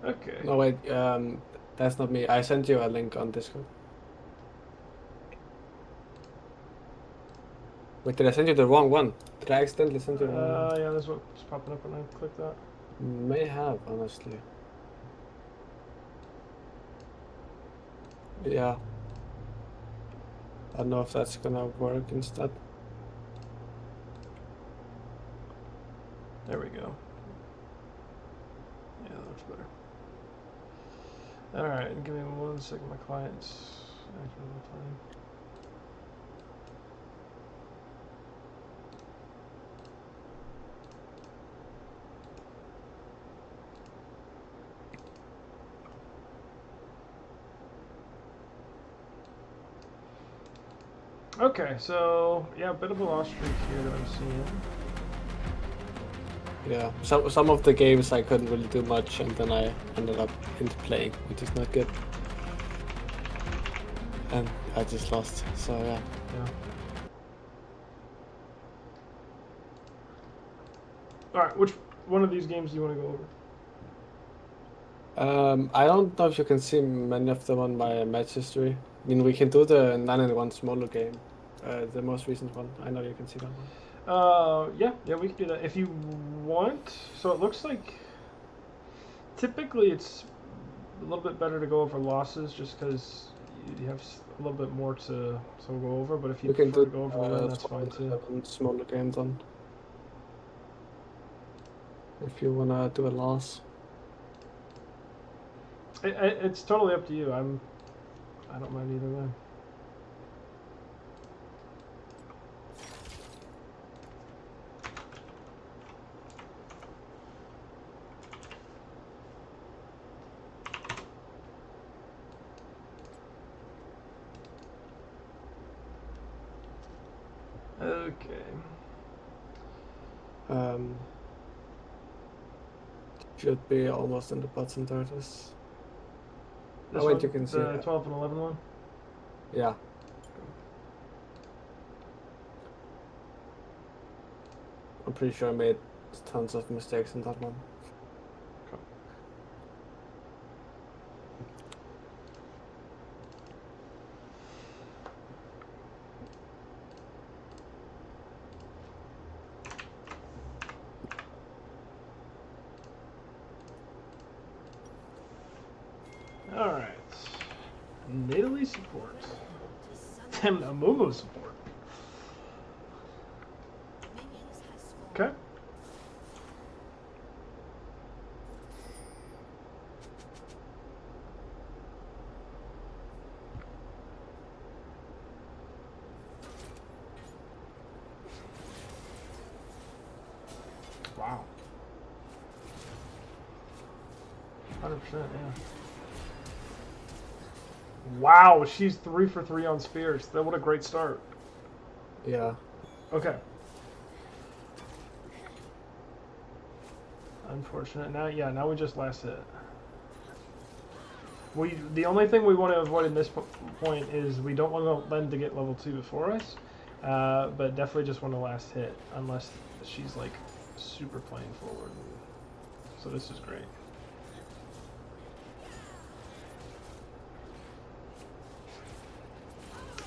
Okay. No, wait, that's not me. I sent you a link on Discord. Wait, did I send you the wrong one? Did I accidentally send you the wrong one? Yeah, that's what's popping up when I click that. May have, honestly. Yeah. I don't know if that's gonna work instead. There we go. Yeah, that looks better. Alright, give me 1 second. My client's acting all the time. Okay, so yeah, a bit of a loss streak here that I'm seeing. Yeah, some of the games I couldn't really do much, and then I ended up into playing, which is not good. And I just lost, so yeah. Yeah. Alright, which one of these games do you want to go over? I don't know if you can see many of them on my match history. I mean, we can do the 9-1 smaller game, the most recent one. I know you can see that one. Yeah, we can do that if you want. So it looks like typically it's a little bit better to go over losses just because you have a little bit more to go over. But if you We can prefer do to go over the win, that's fine too. 7 smaller games on. If you wanna do a loss. It's totally up to you. I don't mind either way. Okay. Should be almost in the bottom third. This Oh wait, one, you can see the that. 12 and 11 one. Yeah. I'm pretty sure I made tons of mistakes in that one. All right. Nidalee support. And Amumu support. Okay. Wow. 100%, yeah. Wow, she's 3 for 3 on spears. What a great start. Yeah. Okay. Unfortunate. Now we just last hit. The only thing we want to avoid in this point is we don't want them to get level 2 before us, but definitely just want to last hit unless she's like super playing forward. So this is great.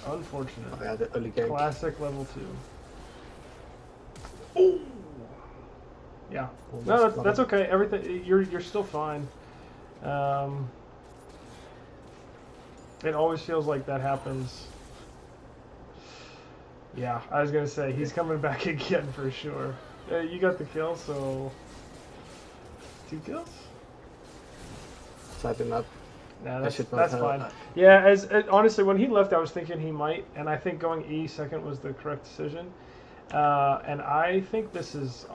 Unfortunate. Oh, yeah, the early game. Classic level 2. Ooh. Yeah. No, that's okay. Everything you're still fine. It always feels like that happens. Yeah, I was gonna say he's coming back again for sure. You got the kill, so 2 kills. So I did not. Nah, that's fine. Yeah, honestly, when he left, I was thinking he might, and I think going E second was the correct decision. And I think this is,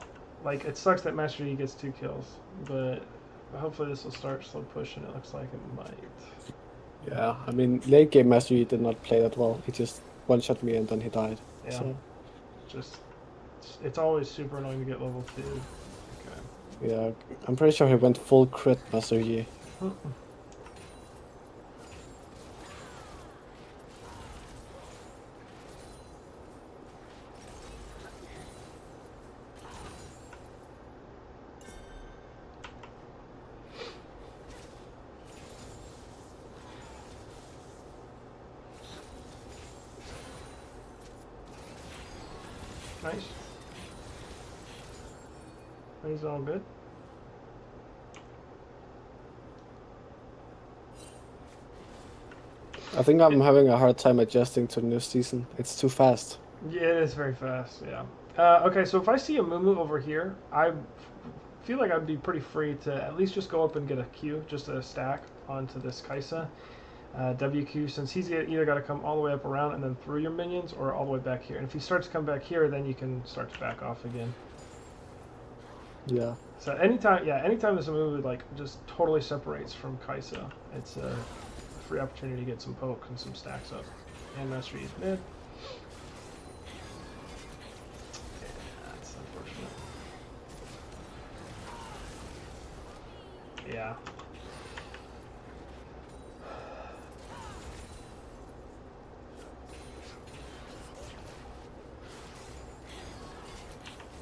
like, it sucks that Master Yi gets 2 kills, but hopefully this will start slow push, and it looks like it might. Yeah, I mean, late game Master Yi did not play that well. He just one-shot me and then he died. Yeah. So. It's always super annoying to get level 2. Okay. Yeah, I'm pretty sure he went full crit Master Yi. Nice. He's all good. I think I'm having a hard time adjusting to the new season. It's too fast. Yeah, it is very fast, yeah. Okay, so if I see a Mumu over here, I feel like I'd be pretty free to at least just go up and get a Q, just a stack onto this Kaisa. WQ, since he's either got to come all the way up around and then through your minions, or all the way back here. And if he starts to come back here, then you can start to back off again. Yeah. So anytime there's a move that like just totally separates from Kaisa, it's a free opportunity to get some poke and some stacks up. And Master Yi's mid. Yeah, that's unfortunate. Yeah.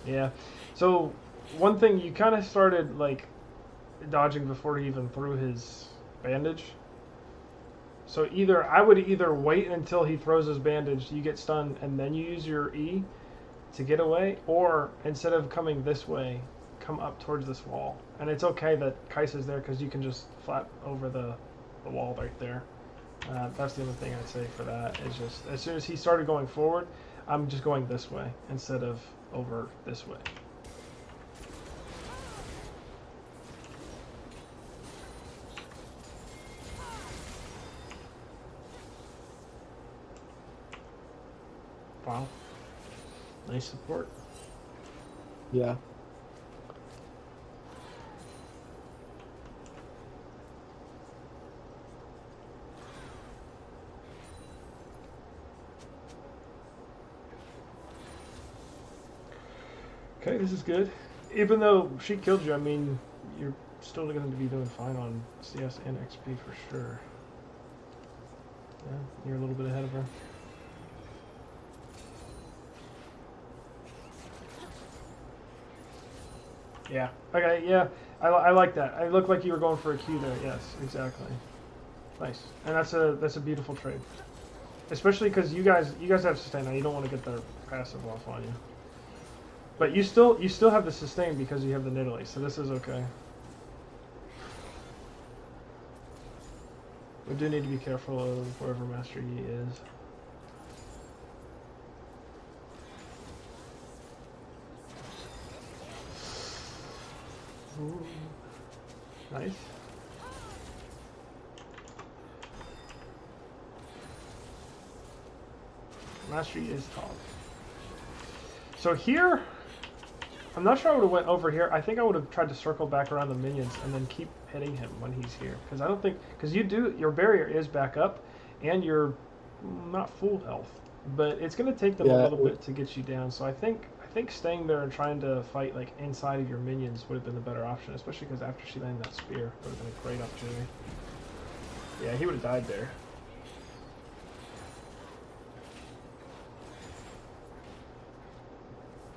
Yeah. So one thing, you kind of started like dodging before he even threw his bandage. So I would either wait until he throws his bandage, you get stunned, and then you use your E to get away, or instead of coming this way, come up towards this wall. And it's okay that Kaisa's there because you can just flap over the wall right there. That's the only thing I'd say for that. Is just as soon as he started going forward, I'm just going this way instead of over this way. Wow. Nice support. Yeah. Okay, this is good. Even though she killed you, I mean, you're still going to be doing fine on CS and XP for sure. Yeah, you're a little bit ahead of her. Yeah. Okay. Yeah. I like that. I looked like you were going for a Q there. Yes. Exactly. Nice. And that's a beautiful trade. Especially because you guys have sustain now. You don't want to get their passive off on you. But you still have the sustain because you have the Nidalee. So this is okay. We do need to be careful of wherever Master Yi is. Ooh. Nice. Master Yi is top. So here, I'm not sure I would have went over here. I think I would have tried to circle back around the minions and then keep hitting him when he's here. Because I don't think, because your barrier is back up, and you're not full health. But it's going to take them a little bit to get you down. So I think staying there and trying to fight like inside of your minions would have been the better option, especially because after she landed that spear, would have been a great opportunity. Yeah, he would have died there.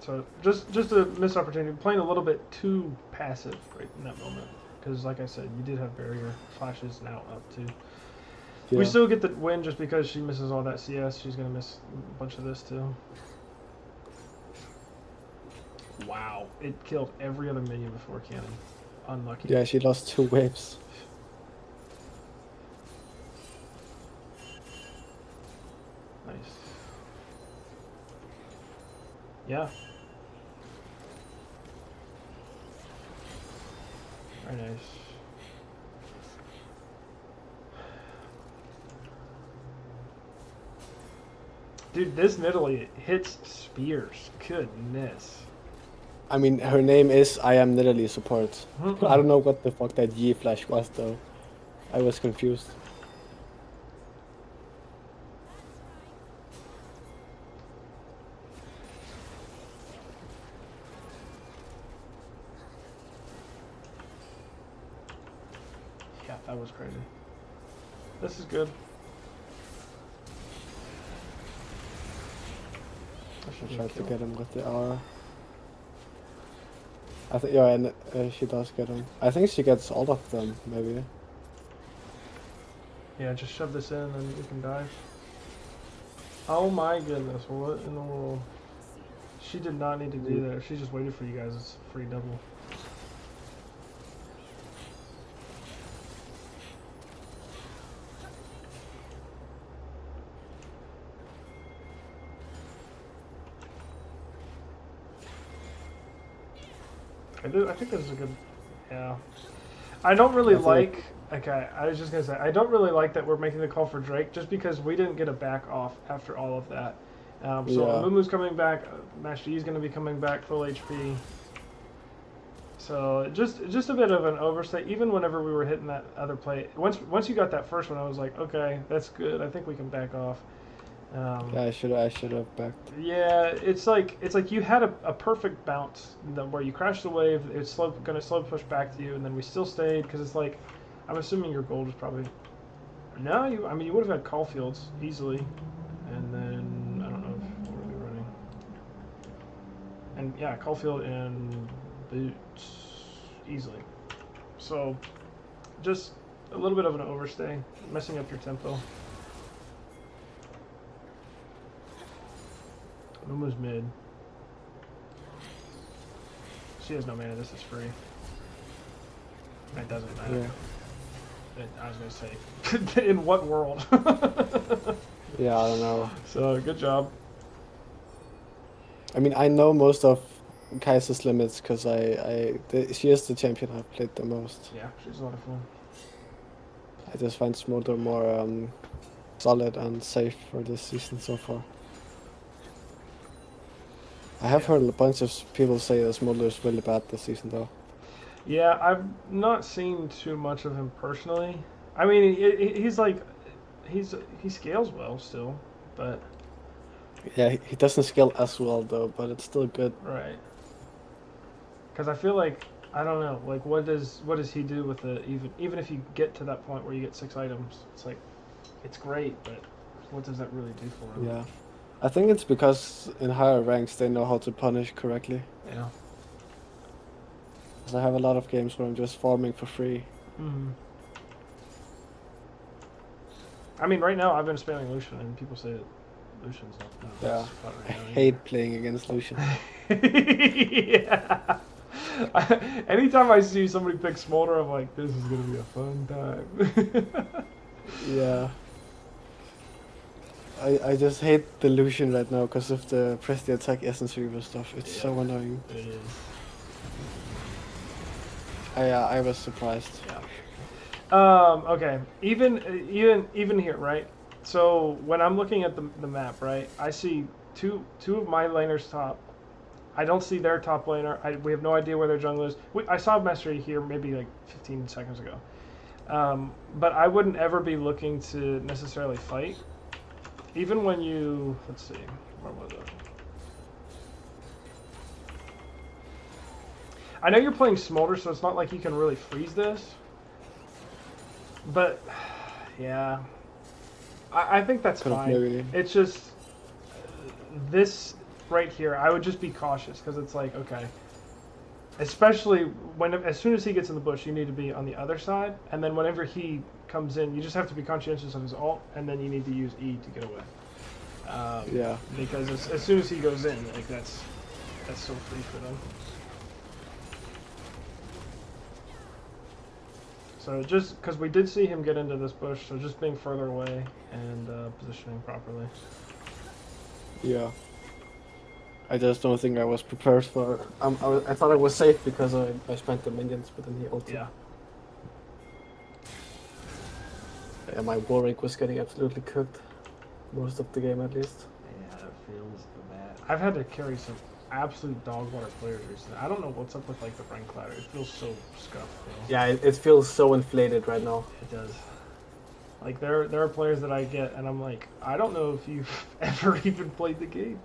So just a missed opportunity, playing a little bit too passive right in that moment. Because like I said, you did have barrier flashes now up too. Yeah. We still get the win just because she misses all that CS. She's gonna miss a bunch of this too. Wow, it killed every other minion before cannon. Unlucky. Yeah, she lost 2 waves. Nice. Yeah. Very nice. Dude, this Nidalee hits spears. Goodness. I mean, her name is I am Nidalee support. I don't know what the fuck that Yi flash was though. I was confused. Yeah, that was crazy. This is good. I tried to get him with the R. I think, yeah, and she does get him. I think she gets all of them, maybe. Yeah, just shove this in and you can dive. Oh my goodness, what in the world? She did not need to do that. She just waited for you guys. It's a free double. I think this is a good... Yeah. I don't really like... Okay, I was just going to say, I don't really like that we're making the call for Drake, just because we didn't get a back off after all of that. So Mumu's coming back, Master Yi's going to be coming back full HP. So just a bit of an oversight. Even whenever we were hitting that other play, once you got that first one, I was like, okay, that's good. I think we can back off. Yeah, I should have backed. Yeah, it's like you had a perfect bounce where you crashed the wave. It's going to slow push back to you, and then we still stayed because it's like, I'm assuming your gold was probably no. I mean, you would have had Caulfields easily, and then I don't know what were we running. And yeah, Caulfield and Boots easily. So just a little bit of an overstay, messing up your tempo. Momo's mid. She has no mana. This is free. It doesn't matter. Yeah. I was gonna say, in what world? Yeah, I don't know. So good job. I mean, I know most of Kaiser's limits because she is the champion I've played the most. Yeah, she's a lot of fun. I just find Smolder more solid and safe for this season so far. I have heard a bunch of people say that Smolder is really bad this season though. Yeah, I've not seen too much of him personally. I mean, he's like, he scales well still, but yeah, he doesn't scale as well though, but it's still good. Right. Because I feel like, I don't know, like what does he do with it? Even if you get to that point where you get 6 items, it's like, it's great, but what does that really do for him? Yeah, I think it's because in higher ranks they know how to punish correctly. Yeah. I have a lot of games where I'm just farming for free. Mm-hmm. I mean, right now I've been spamming Lucian, and people say that Lucian's not yeah, right I hate playing against Lucian. Yeah. Anytime I see somebody pick Smolder, I'm like, this is gonna be a fun time. Yeah. I just hate the Lucian right now because of the press the attack essence reaver stuff. It's so annoying. It is. I was surprised. Yeah. Okay. Even here, right? So when I'm looking at the map, right, I see two of my laners top. I don't see their top laner. We have no idea where their jungle is. I saw Master Yi here maybe like 15 seconds ago. But I wouldn't ever be looking to necessarily fight. Even when you, let's see, where was it? I know you're playing Smolder, so it's not like you can really freeze this. But, yeah. I think that's fine. It's just, this right here, I would just be cautious, because it's like, okay. Especially as soon as he gets in the bush, you need to be on the other side. And then whenever he comes in, you just have to be conscientious of his ult, and then you need to use E to get away. Yeah. Because as soon as he goes in, like that's so free for them. So just because we did see him get into this bush, so just being further away and positioning properly. Yeah. I just don't think I was prepared for. I thought I was safe because I spent the minions, but then he ulted. Yeah. Yeah, my Warwick was getting absolutely cooked, most of the game at least. Yeah, it feels bad. I've had to carry some absolute dog water players recently. I don't know what's up with like the rank ladder. It feels so scuffed. Yeah, it feels so inflated right now. It does. Like there are players that I get, and I'm like, I don't know if you've ever even played the game.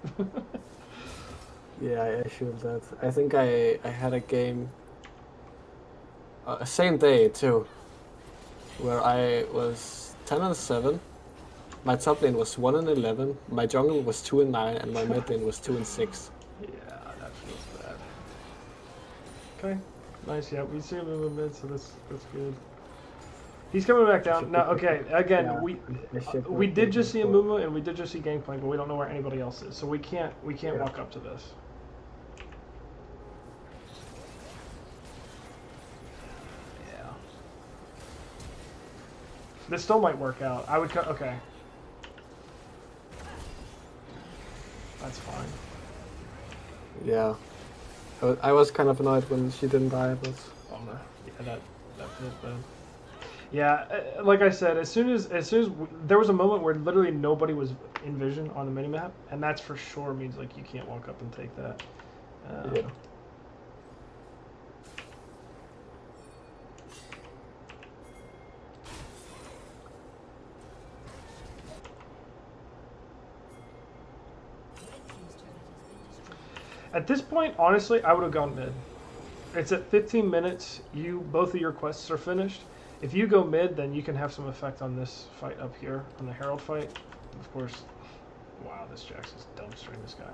Yeah, I assume that. I think I had a game, same day too, where I was 10-7, my top lane was 1-11, my jungle was 2-9, and my mid lane was 2-6. Yeah, that feels bad. Okay, nice. Yeah, we see him in the mid, so that's good. He's coming back down now. Okay, again, yeah, we did just see a Mumu and we did just see Gangplank, but we don't know where anybody else is, so we can't walk up to this. This still might work out. I would cut. Okay. That's fine. Yeah. I was kind of annoyed when she didn't die, but... Oh no. Yeah, that feels bad. Yeah, like I said, as soon as there was a moment where literally nobody was in vision on the minimap, and that's for sure means like you can't walk up and take that. Yeah. At this point, honestly, I would have gone mid. It's at 15 minutes. Both of your quests are finished. If you go mid, then you can have some effect on this fight up here, on the Herald fight. Of course, wow, this Jax is dumpstering this guy.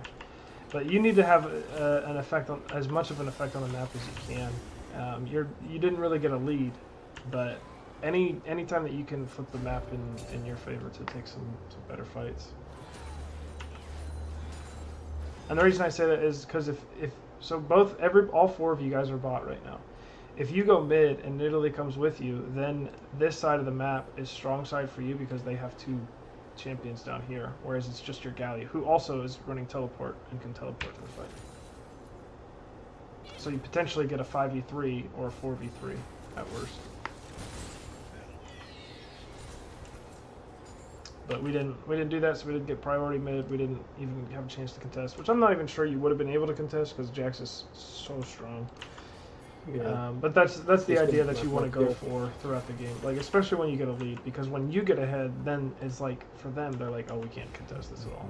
But you need to have an effect on, as much of an effect on the map as you can. You didn't really get a lead, but any time that you can flip the map in your favor to take some better fights. And the reason I say that is because all four of you guys are bot right now. If you go mid and Italy comes with you, then this side of the map is strong side for you because they have two champions down here, whereas it's just your Gallia, who also is running teleport and can teleport to the fight. So you potentially get a 5v3 or a 4v3 at worst. But we didn't do that, so we didn't get priority mid. We didn't even have a chance to contest, which I'm not even sure you would have been able to contest because Jax is so strong. Yeah. But that's the idea that you want to go for throughout the game, like especially when you get a lead, because when you get ahead, then it's like for them they're like, oh, we can't contest this at all.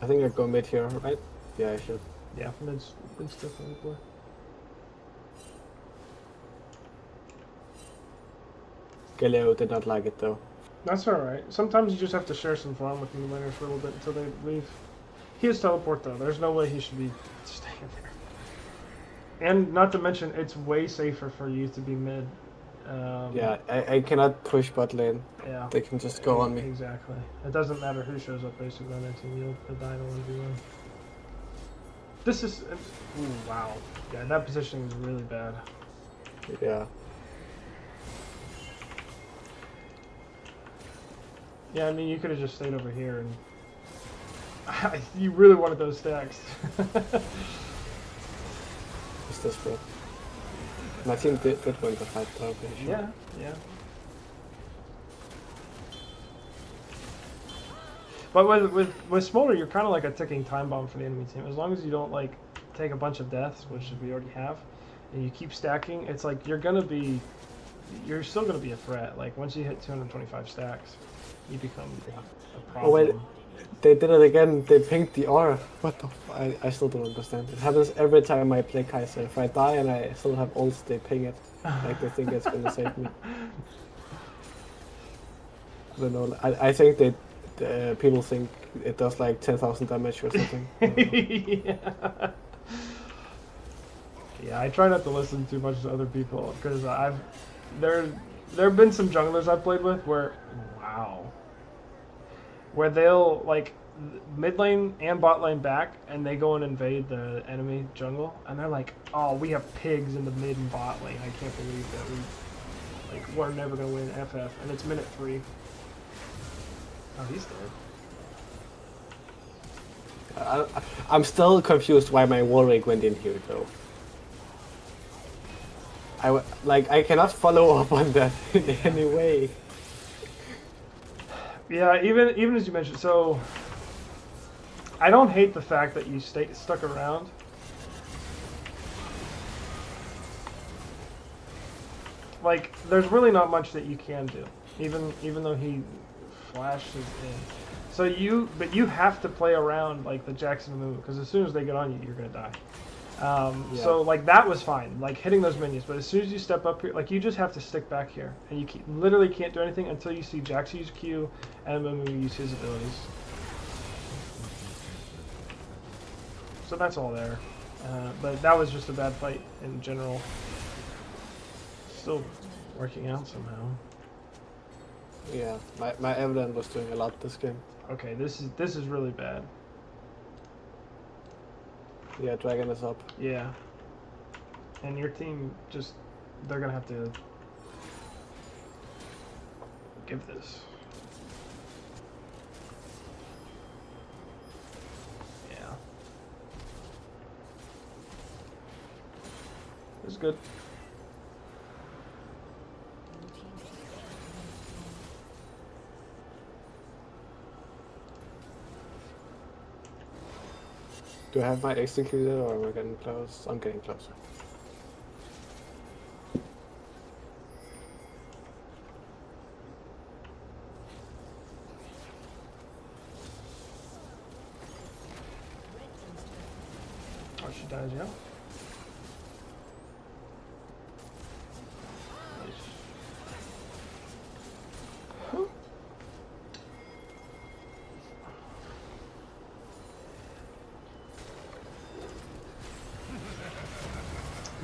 I think I go mid here, right? Yeah, I should. Yeah, mid's definitely play. Galileo did not like it though. That's alright. Sometimes you just have to share some fun with the laners for a little bit until they leave. He has teleport though. There's no way he should be staying there. And not to mention, it's way safer for you to be mid. Yeah, I cannot push bot lane. Yeah. They can just go on me. Exactly. It doesn't matter who shows up basically on that team. You'll die in a 1v1. This is... Ooh, wow. Yeah, that position is really bad. Yeah. Yeah, I mean, you could have just stayed over here and... you really wanted those stacks. What's this bro? My team did win the fight though, I'm pretty sure. Yeah, yeah. But with Smolder, you're kind of like a ticking time bomb for the enemy team. As long as you don't like take a bunch of deaths, which we already have, and you keep stacking, it's like you're still gonna be a threat. Like once you hit 225 stacks, you become a problem. Oh wait, they did it again. They pinged the aura. What the? I still don't understand. It happens every time I play Kai'Sa. If I die and I still have ults, they ping it. Like they think it's gonna save me. I don't know. I think that people think it does like 10,000 damage or something. Yeah. Yeah, I try not to listen too much to other people because there have been some junglers I've played with where they'll like mid lane and bot lane back and they go and invade the enemy jungle and they're like, oh, we have pigs in the mid and bot lane. I can't believe that we're never gonna win FF, and it's minute 3. Oh, he's dead. I'm still confused why my Warwick went in here though. I cannot follow up on that in any way. Yeah, even as you mentioned, so I don't hate the fact that you stuck around. Like, there's really not much that you can do, even though he flashes in. So but you have to play around like the Jackson move because as soon as they get on you, you're gonna die. Yeah. So like that was fine, like hitting those minions. But as soon as you step up here, like you just have to stick back here, and you literally can't do anything until you see Jax use Q and Mumu use his abilities. So that's all there. But that was just a bad fight in general. Still working out somehow. Yeah, my Evelyn was doing a lot this game. Okay, this is really bad. Yeah, Dragon is up. Yeah. And your team just, they're gonna have to give this. Yeah. This is good. Do I have my executed or am I getting close? I'm getting closer. Oh, she dies, yeah.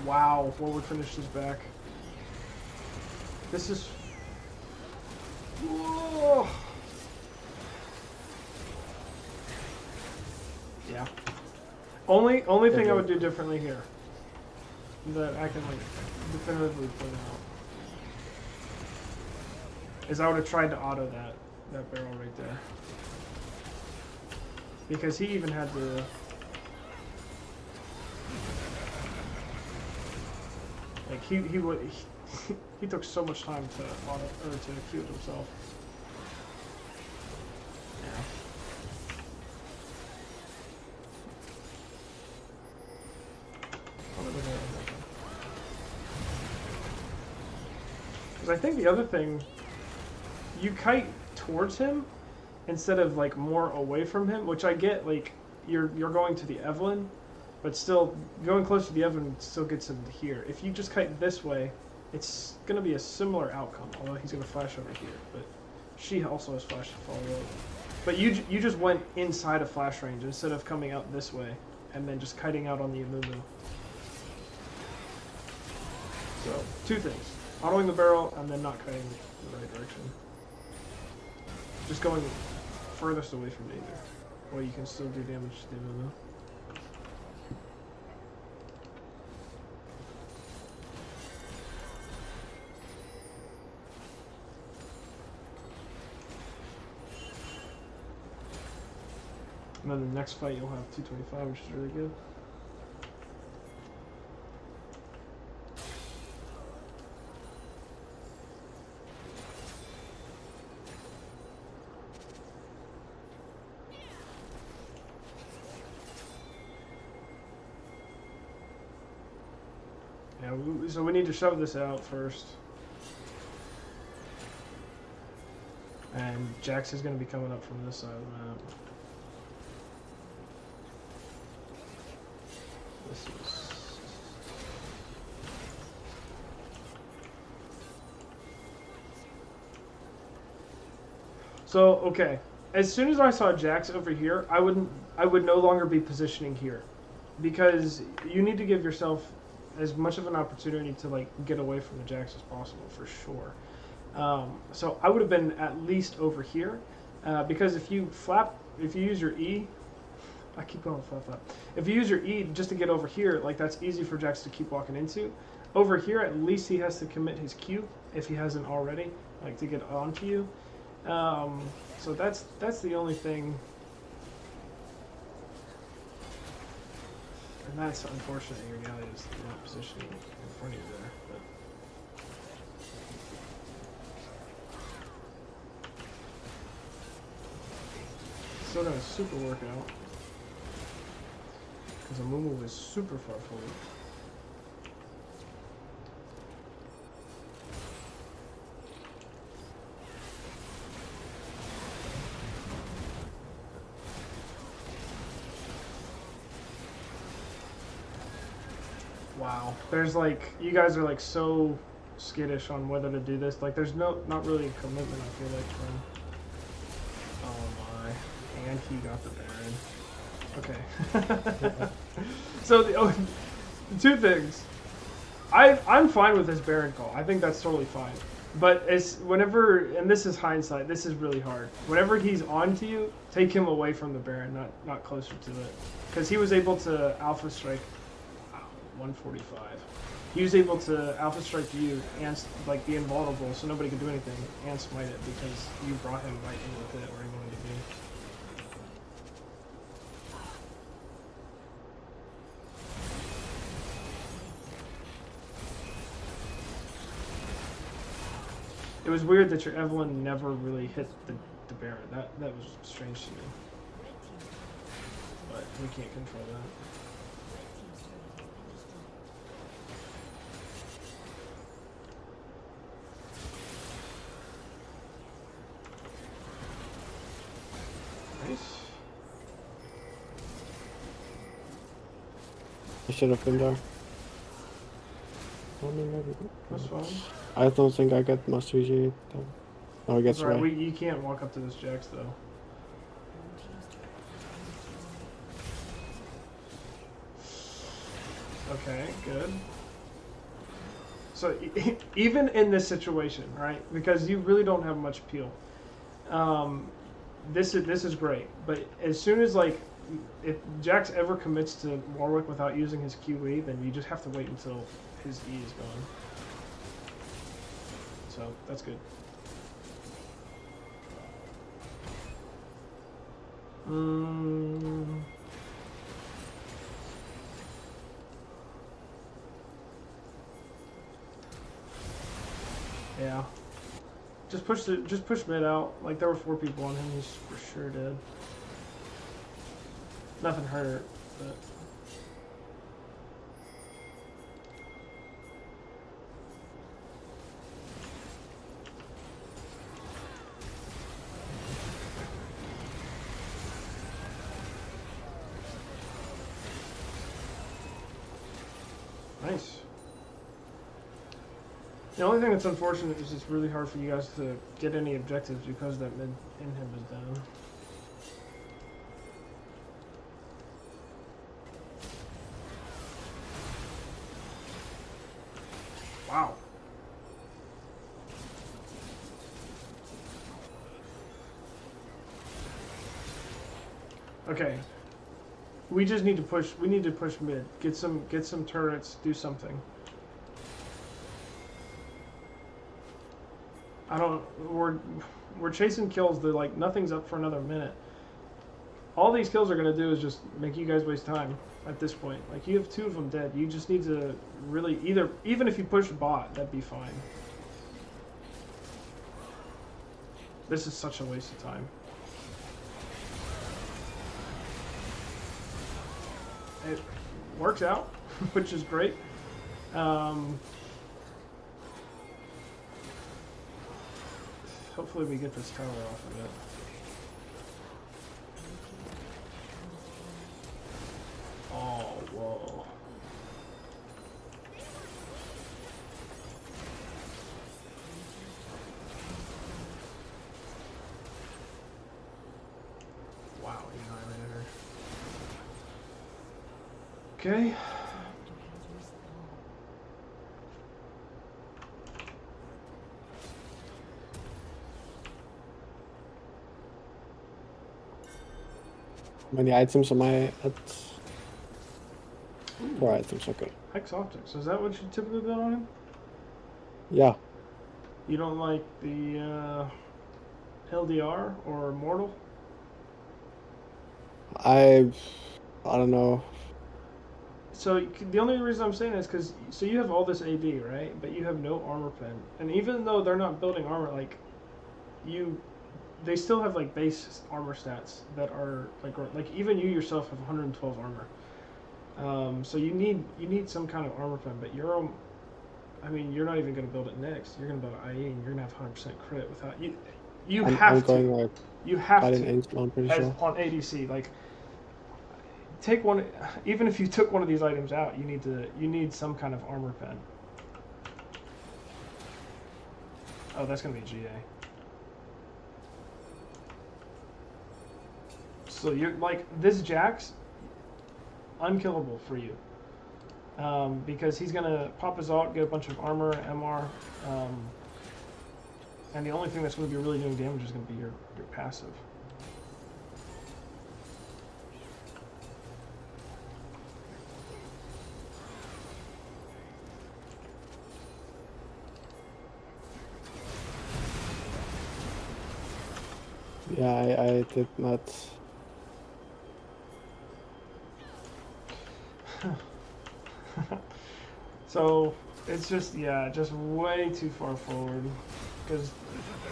Wow, forward finish is back. This is... Whoa. Yeah. Only thing I would do differently here that I can like definitively point out is I would have tried to auto that barrel right there. Because he even had to... Like he took so much time to auto or to queue it himself. Yeah. Because I think the other thing, you kite towards him instead of like more away from him, which I get. Like you're going to the Evelyn. But still, going close to the Evan still gets him here. If you just kite this way, it's going to be a similar outcome, although he's going to flash over here. But she also has flash to follow over. But you just went inside of flash range instead of coming out this way and then just kiting out on the Amumu. So, two things. Autoing the barrel and then not kiting the right direction. Just going furthest away from danger. Well, you can still do damage to the Amumu. And then the next fight you'll have 225, which is really good. Yeah, so we need to shove this out first. And Jax is going to be coming up from this side of the map. So, okay. As soon as I saw Jax over here, I would no longer be positioning here. Because you need to give yourself as much of an opportunity to like get away from the Jax as possible, for sure. So I would have been at least over here. Because if you use your E, I keep going flap. If you use your E just to get over here, like that's easy for Jax to keep walking into. Over here, at least he has to commit his Q if he hasn't already, like to get onto you. So that's the only thing, and that's unfortunate. Your galley is not positioning in front of you there. But. Still got a super workout. Because Amumu is super far forward. Wow. There's like, you guys are like so skittish on whether to do this. Like there's not really a commitment, I feel like, from... Oh my. And he got the Baron. Okay. So two things. I'm fine with this Baron call. I think that's totally fine. But whenever, and this is hindsight, this is really hard. Whenever he's on to you, take him away from the Baron, not closer to it, because he was able to alpha strike 145. He was able to alpha strike you and like be invulnerable, so nobody could do anything, and smite it because you brought him right in with it where he wanted to be. It was weird that your Evelyn never really hit the Baron. That was strange to me. But we can't control that. Nice. I should have been there. That's fine. I don't think I get Master G. No, I guess Right. right. You can't walk up to this Jax though. Okay, good. So even in this situation, right? Because you really don't have much appeal. This is great, but as soon as like if Jax ever commits to Warwick without using his QE, then you just have to wait until his E is gone. So that's good. Yeah. Just push mid out. Like there were 4 people on him. He's for sure dead. Nothing hurt, but. Nice. The only thing that's unfortunate is it's really hard for you guys to get any objectives because that mid inhib is down. Wow. Okay. We just need to push. We need to push mid. Get some turrets. Do something. I don't. We're chasing kills. They're like nothing's up for another minute. All these kills are gonna do is just make you guys waste time at this point. Like you have 2 of them dead. You just need to really even if you push bot, that'd be fine. This is such a waste of time. It works out, which is great. Hopefully we get this tower off of it. Oh, whoa. Wow, he annihilated her. Okay. How many items am I at? 4 items, okay. Hex Optics, is that what you typically build on him? Yeah. You don't like the LDR or Mortal? I don't know. So the only reason I'm saying is because so you have all this AD, right? But you have no armor pen, and even though they're not building armor, like they still have like base armor stats that are like even you yourself have 112 armor. So you need some kind of armor pen, but I mean you're not even gonna build it next. You're gonna build an IE, and you're gonna have 100% crit without you. You have to. Like, you have to. I'm pretty sure. On ADC, like. Take one, even if you took one of these items out, you need some kind of armor pen. Oh, that's gonna be GA. So you're like this Jax, unkillable for you, because he's gonna pop his ult, get a bunch of armor, MR, And the only thing that's going to be really doing damage is going to be your passive. Yeah, I did not. So it's just, yeah, just way too far forward. Because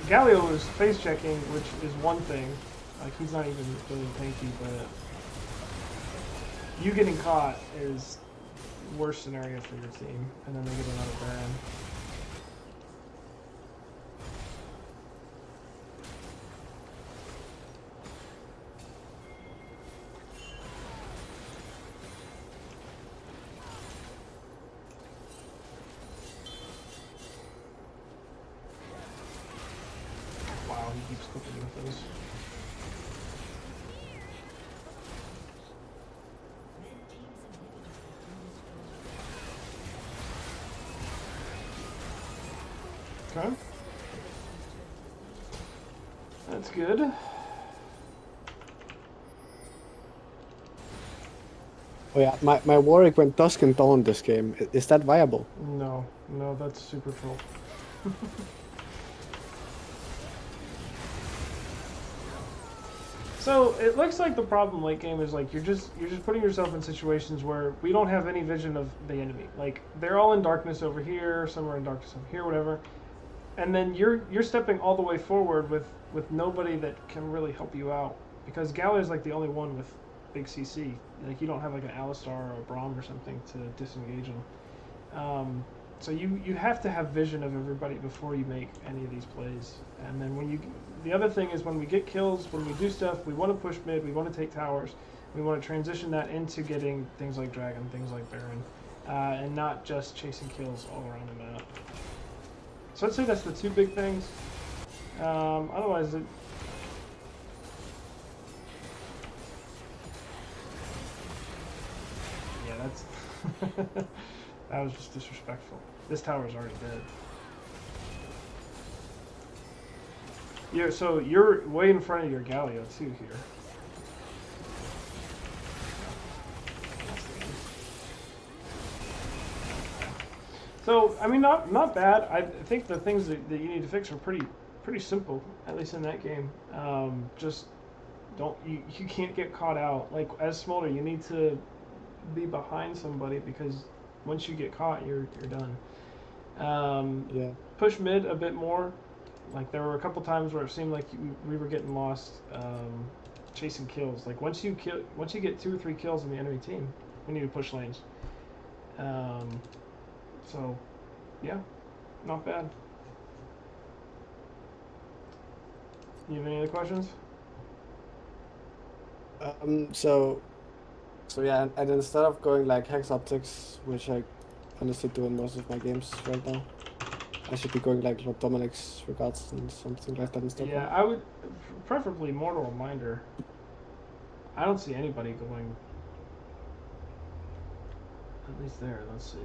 Galio was face checking, which is one thing. Like, he's not even really tanky, but you getting caught is worst scenario for your team. And then they get another Baron. Wow, he keeps clipping with those. Okay. That's good. Oh yeah, my Warwick went Dusk and Dawn this game. Is that viable? No, that's super troll. So it looks like the problem late game is like you're just putting yourself in situations where we don't have any vision of the enemy. Like they're all in darkness over here, some are in darkness over here, whatever. And then you're stepping all the way forward with nobody that can really help you out because Galler's like the only one with big CC. Like you don't have like an Alistar or a Braum or something to disengage him. So you have to have vision of everybody before you make any of these plays. And then the other thing is when we get kills, when we do stuff, we want to push mid, we want to take towers, we want to transition that into getting things like Dragon, things like Baron, and not just chasing kills all around the map. So I'd say that's the two big things. Otherwise, yeah, that's that was just disrespectful. This tower's already dead. So you're way in front of your Galio too here. So I mean, not bad. I think the things that you need to fix are pretty simple, at least in that game. Just don't you can't get caught out. Like as Smolder, you need to be behind somebody because once you get caught, you're done. Yeah. Push mid a bit more. Like there were a couple times where it seemed like we were getting lost chasing kills. Like once you get 2 or 3 kills in the enemy team, we need to push lanes. So yeah, not bad. You have any other questions? So yeah, and instead of going like Hex Optics, which I honestly do in most of my games right now, I should be going like Lord Dominic's Regards and something like that instead. Yeah, I would preferably Mortal Reminder. I don't see anybody going at least there. Let's see.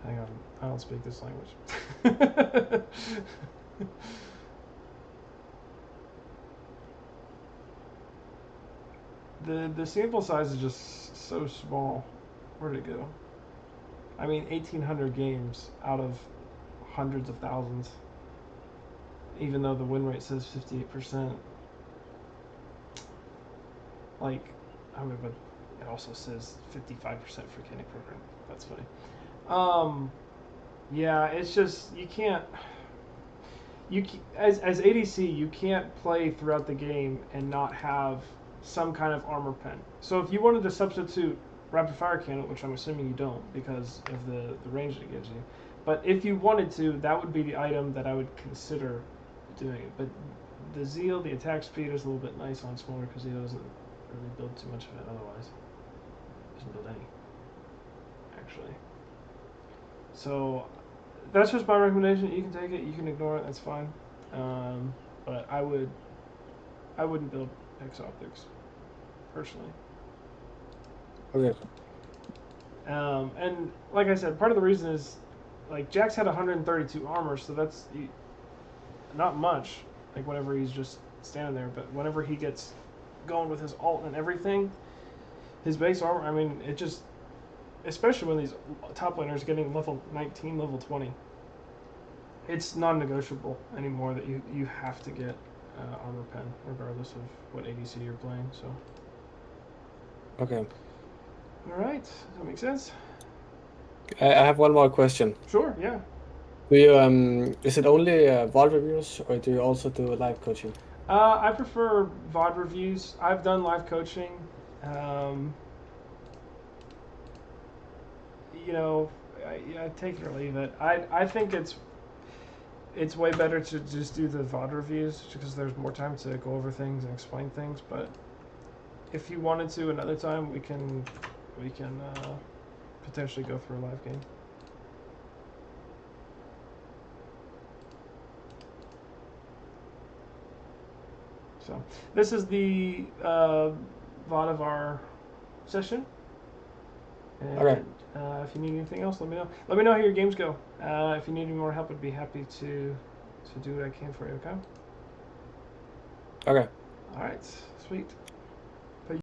Hang on, I don't speak this language. The sample size is just so small. Where'd it go? I mean, 1,800 games out of hundreds of thousands. Even though the win rate says 58%. Like, I mean, but it also says 55% for Kenny Program. That's funny. Yeah, it's just you can't. As ADC, you can't play throughout the game and not have some kind of armor pen. So if you wanted to substitute rapid fire cannon, which I'm assuming you don't because of the range it gives you, but if you wanted to, that would be the item that I would consider doing it. But the zeal, the attack speed is a little bit nice on Smolder because he doesn't really build too much of it otherwise. He doesn't build any, actually. So that's just my recommendation. You can take it, you can ignore it, that's fine. But I wouldn't build Hex Optics personally. Okay. And like I said, part of the reason is like Jax had 132 armor, so that's not much. Like whenever he's just standing there, but whenever he gets going with his ult and everything, his base armor. I mean, it just, especially when these top laners getting level 19, level 20, it's non-negotiable anymore that you have to get armor pen regardless of what ADC you're playing. So. Okay. All right. Does that make sense? I have one more question. Sure. Yeah. Do you is it only VOD reviews, or do you also do live coaching? I prefer VOD reviews. I've done live coaching. You know, I take it or leave it. I think it's way better to just do the VOD reviews because there's more time to go over things and explain things. But if you wanted to another time, we can potentially go through a live game. So this is the VOD of our session. And, Okay. if you need anything else, let me know. Let me know how your games go. If you need any more help, I'd be happy to do what I can for you. Okay. Okay. All right. Sweet.